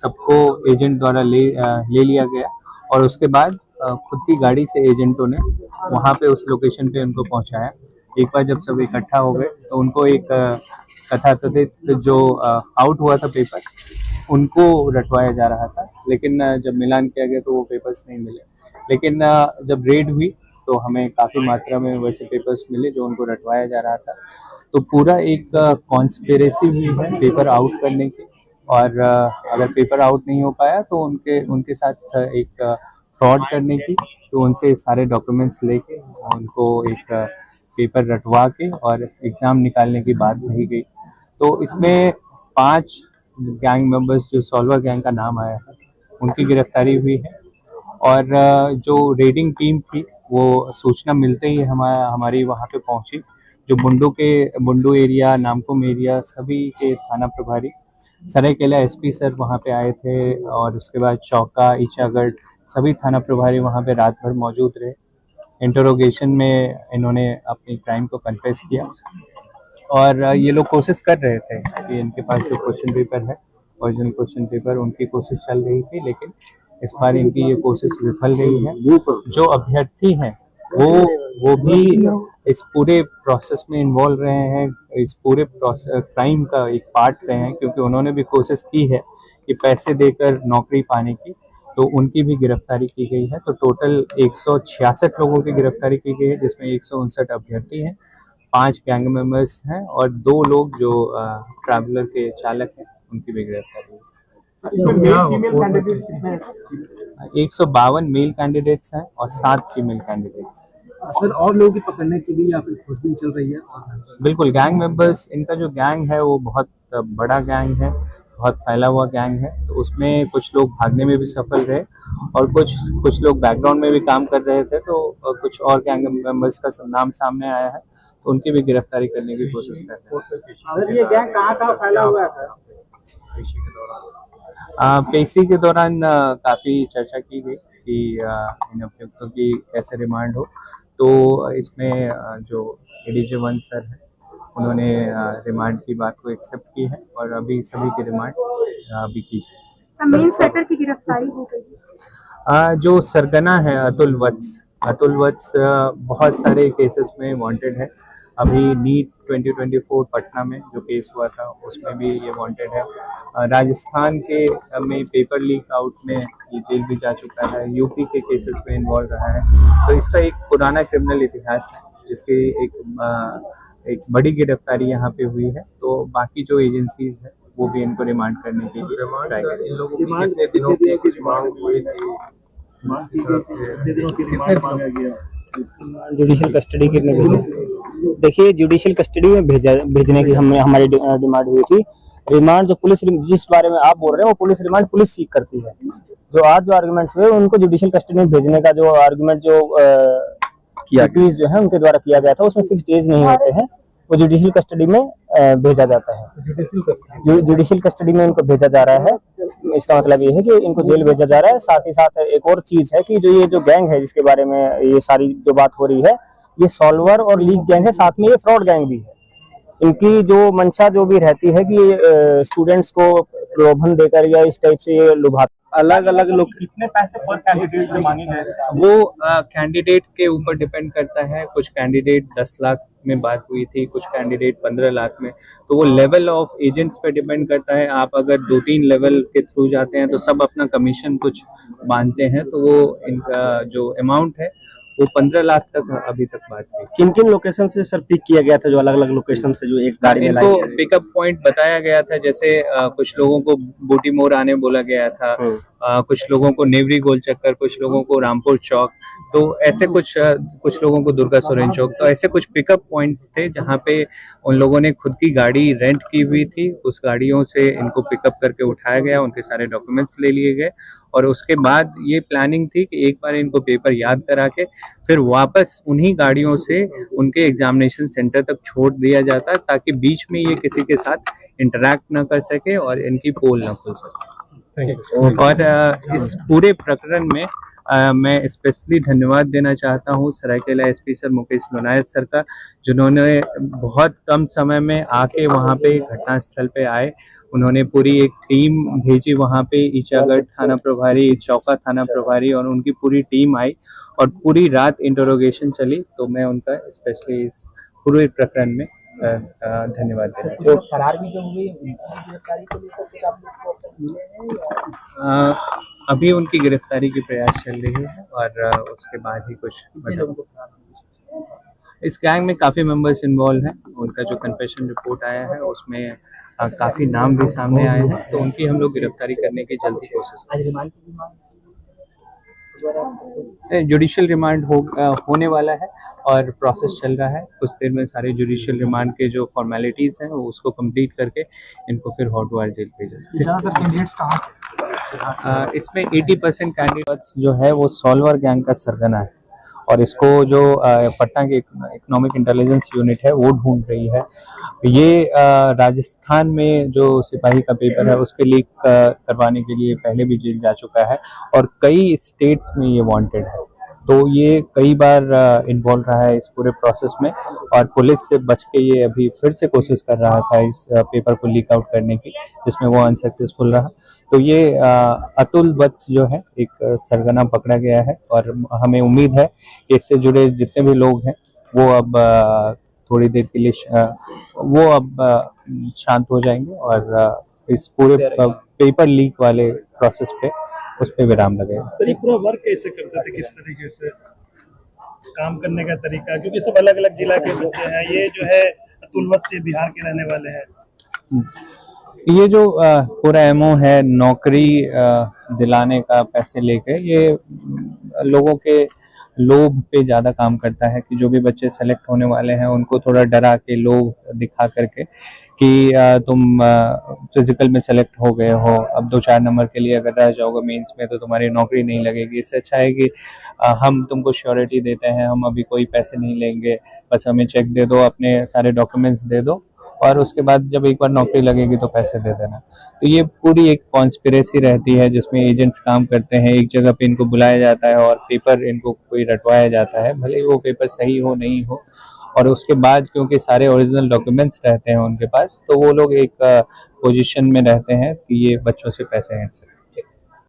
सबको एजेंट द्वारा ले लिया गया और उसके बाद खुद की गाड़ी से एजेंटों ने वहाँ पे उस लोकेशन पे उनको पहुँचाया। एक बार जब सब इकट्ठा हो गए तो उनको एक कथाकथित जो आउट हुआ था पेपर, उनको रटवाया जा रहा था, लेकिन जब मिलान किया गया तो वो पेपर्स नहीं मिले। लेकिन जब रेड हुई तो हमें काफ़ी मात्रा में वैसे पेपर्स मिले जो उनको रटवाया जा रहा था। तो पूरा एक कॉन्स्पिरेसी हुई है पेपर आउट करने की, और अगर पेपर आउट नहीं हो पाया तो उनके उनके साथ एक फ्रॉड करने की। तो उनसे सारे डॉक्यूमेंट्स लेके उनको एक पेपर रटवा के और एग्ज़ाम निकालने की बात कही गई। तो इसमें 5 गैंग मेंबर्स जो सॉल्वर गैंग का नाम आया है उनकी गिरफ्तारी हुई है। और जो रेडिंग टीम थी वो सूचना मिलते ही हमारी वहाँ पे पहुँची। जो बुंडू एरिया, नामकुम एरिया, सभी के थाना प्रभारी, सरायकेला एसपी सर वहाँ पे आए थे, और उसके बाद चौका, ईचागढ़, सभी थाना प्रभारी वहाँ पे रात भर मौजूद रहे। इंटरोगेशन में इन्होंने अपनी क्राइम को कन्फेस किया, और ये लोग कोशिश कर रहे थे कि इनके पास जो क्वेश्चन पेपर है, ओरिजिनल क्वेश्चन पेपर, उनकी कोशिश चल रही थी, लेकिन इस बार इनकी ये कोशिश विफल रही है। जो अभ्यर्थी हैं वो भी इस पूरे प्रोसेस में इन्वॉल्व रहे हैं, इस पूरे क्राइम का एक पार्ट रहे हैं, क्योंकि उन्होंने भी कोशिश की है कि पैसे देकर नौकरी पाने की। तो उनकी भी गिरफ्तारी की गई है। तो टोटल 166 लोगों की गिरफ्तारी की गई है, जिसमें 159 अभ्यर्थी हैं, 5 गैंग मेंबर्स हैं और 2 लोग जो ट्रैवलर के चालक हैं, उनकी भी गिरफ्तारी है। 152 मेल कैंडिडेट्स हैं और 7 फीमेल कैंडिडेट्स। सर, और लोगों की पकड़ने की भी या फिर खोजबीन चल रही है? बिल्कुल, गैंग मेंबर्स, इनका जो गैंग है वो बहुत बड़ा गैंग है, बहुत फैला हुआ गैंग है। तो उसमें कुछ लोग भागने में भी सफल रहे और कुछ लोग बैकग्राउंड में भी काम कर रहे थे। तो कुछ और गैंग मेंबर्स का नाम सामने आया है, तो उनकी भी गिरफ्तारी करने की कोशिश कर रहे हैं। ये गैंग कहाँ फैला हुआ है? पेशी के दौरान काफ़ी चर्चा की गई कि इन अभियुक्तों की कैसे रिमांड हो। तो इसमें जो एडीजे 1 सर हैं, उन्होंने रिमांड की बात को एक्सेप्ट की है और अभी सभी की रिमांड अभी की जाए। मेन सेटर की गिरफ्तारी हो गई। जो सरगना है अतुल वत्स बहुत सारे केसेस में वांटेड है। अभी नीट 2024 पटना में जो केस हुआ था उसमें भी ये वांटेड है। राजस्थान के में पेपर लीक आउट में ये जेल भी जा चुका है। यूपी के केसेस में इन्वॉल्व रहा है। तो इसका एक पुराना क्रिमिनल इतिहास है, जिसकी एक बड़ी गिरफ्तारी यहाँ पे हुई है। तो बाकी जो एजेंसीज है वो भी इनको रिमांड करने के लिए ट्राई करेंगे। जुडिशियल कस्टडी कितने भेजे? देखिए, जुडिशियल कस्टडी में भेजने की हमारी डिमांड हुई थी। रिमांड जो पुलिस, जिस बारे में आप बोल रहे हैं वो पुलिस रिमांड पुलिस सीख करती है। जो आज जो आर्गुमेंट्स हुए उनको जुडिशियल कस्टडी में भेजने का जो आर्गुमेंट जो जो है उनके द्वारा किया गया था, उसमें फिक्स डेज नहीं होते हैं, वो जुडिशियल कस्टडी में भेजा जाता है। जुडिशियल कस्टडी में इनको भेजा जा रहा है। इसका मतलब ये है कि इनको जेल भेजा जा रहा है। साथ ही साथ एक और चीज है कि ये जो गैंग है जिसके बारे में ये सारी जो बात हो रही है, ये सॉल्वर और लीक गैंग है, साथ में ये फ्रॉड गैंग भी है। इनकी जो मंशा जो भी रहती है कि स्टूडेंट्स को प्रलोभन देकर या इस टाइप से ये लुभाते। अलग अलग लोग कितने पैसे पर कैंडिडेट से मांगे गए, वो कैंडिडेट के ऊपर डिपेंड करता है। कुछ कैंडिडेट 10 लाख में बात हुई थी, कुछ कैंडिडेट 15 लाख में। तो वो लेवल ऑफ एजेंट्स पे डिपेंड करता है। आप अगर 2-3 लेवल के थ्रू जाते हैं तो सब अपना कमीशन कुछ बांधते हैं। तो वो इनका जो अमाउंट है वो 15 लाख तक अभी तक बात हुई। किन किन लोकेशन से सर पिक किया गया था? जो अलग अलग लोकेशन से जो एक गाड़ी में इनको पिकअप पॉइंट बताया गया था। जैसे कुछ लोगों को बूटी मोड़ आने बोला गया था, कुछ लोगों को नेवरी गोल चक्कर, कुछ लोगों को रामपुर चौक, तो ऐसे कुछ लोगों को दुर्गा सोरेन चौक। तो ऐसे कुछ पिकअप पॉइंट्स थे जहाँ पे उन लोगों ने खुद की गाड़ी रेंट की हुई थी। उस गाड़ियों से इनको पिकअप करके उठाया गया, उनके सारे डॉक्यूमेंट्स ले लिए गए और उसके बाद ये प्लानिंग थी कि एक बार इनको पेपर याद करा के फिर वापस उन्हीं गाड़ियों से उनके एग्जामिनेशन सेंटर तक छोड़ दिया जाता, ताकि बीच में ये किसी के साथ इंटरैक्ट ना कर सके और इनकी पोल ना खुल सके। और इस पूरे प्रकरण में मैं स्पेशली धन्यवाद देना चाहता हूँ Saraikela SP sir Mukesh Lonayat sir का, जिन्होंने बहुत कम समय में आके वहाँ पे घटनास्थल पे आए उन्होंने पूरी एक टीम भेजी वहाँ पे, ईचागढ़ थाना प्रभारी, चौका थाना प्रभारी और उनकी पूरी टीम आई और पूरी रात इंटरोगेशन चली। तो मैं उनका स्पेशली इस पूरे प्रकरण में धन्यवाद देता हूँ। कुछ फरार भी जो हुए उनकी गिरफ्तारी को लेकर कुछ आप लोग को अवसर मिले हैं या अभी उनकी गिरफ्तारी की प्रयास चल रही है और उसके बाद ही कुछ कितने लोगों को फरार मिले? इस गैंग में काफ़ी मेंबर्स इन्वॉल्व हैं। उनका जो कन्फेशन रिपोर्ट आया है उसमें काफ़ी नाम भी सामने आए हैं, तो उनकी हम लोग गिरफ्तारी करने की जल्दी कोशिश आज रिमांड की भी मांग करें। जुडिशियल रिमांड होने वाला है और प्रोसेस चल रहा है। कुछ देर में सारे जुडिशियल रिमांड के जो फॉर्मेलिटीज़ हैं वो उसको कंप्लीट करके इनको फिर हॉटवार जेल भेजा। ज़्यादातर कैंडिडेट्स कहाँ थे? इसमें 80% कैंडिडेट्स जो है वो सॉल्वर गैंग का सरगना है और इसको जो पटना की इकोनॉमिक इंटेलिजेंस यूनिट है वो ढूंढ रही है। ये राजस्थान में जो सिपाही का पेपर है उसके लीक करवाने के लिए पहले भी जेल जा चुका है और कई स्टेट्स में ये वांटेड है। तो ये कई बार इन्वॉल्व रहा है इस पूरे प्रोसेस में और पुलिस से बच के ये अभी फिर से कोशिश कर रहा था इस पेपर को लीक आउट करने की, जिसमें वो अनसक्सेसफुल रहा। तो ये अतुल वत्स जो है एक सरगना पकड़ा गया है और हमें उम्मीद है कि इससे जुड़े जितने भी लोग हैं वो अब थोड़ी देर के लिए शांत हो जाएंगे और इस पूरे पेपर लीक वाले प्रोसेस पे उस पे विराम लगेगा। सर ये पूरा वर्क कैसे करते थे, किस तरीके से काम करने का तरीका, क्योंकि सब अलग अलग जिला के बच्चे हैं। ये जो है अतुल वत्स से बिहार के रहने वाले हैं। ये जो पूरा एमओ है नौकरी दिलाने का पैसे लेके, ये लोगों के लोभ पे ज़्यादा काम करता है कि जो भी बच्चे सेलेक्ट होने वाले हैं उनको थोड़ा डरा के लोभ दिखा करके कि तुम फिजिकल में सेलेक्ट हो गए हो, अब 2-4 नंबर के लिए अगर रह जाओगे मेंस में तो तुम्हारी नौकरी नहीं लगेगी। इससे अच्छा है कि हम तुमको श्योरिटी देते हैं, हम अभी कोई पैसे नहीं लेंगे, बस हमें चेक दे दो, अपने सारे डॉक्यूमेंट्स दे दो और उसके बाद जब एक बार नौकरी लगेगी तो पैसे दे देना। तो ये पूरी एक कॉन्स्पिरेसी रहती है जिसमें एजेंट्स काम करते हैं, एक जगह पे इनको बुलाया जाता है और पेपर इनको कोई रटवाया जाता है, भले ही वो पेपर सही हो नहीं हो, और उसके बाद क्योंकि सारे ओरिजिनल डॉक्यूमेंट्स रहते हैं उनके पास तो वो लोग एक पोजीशन में रहते हैं कि ये बच्चों से पैसे हट सकते हैं।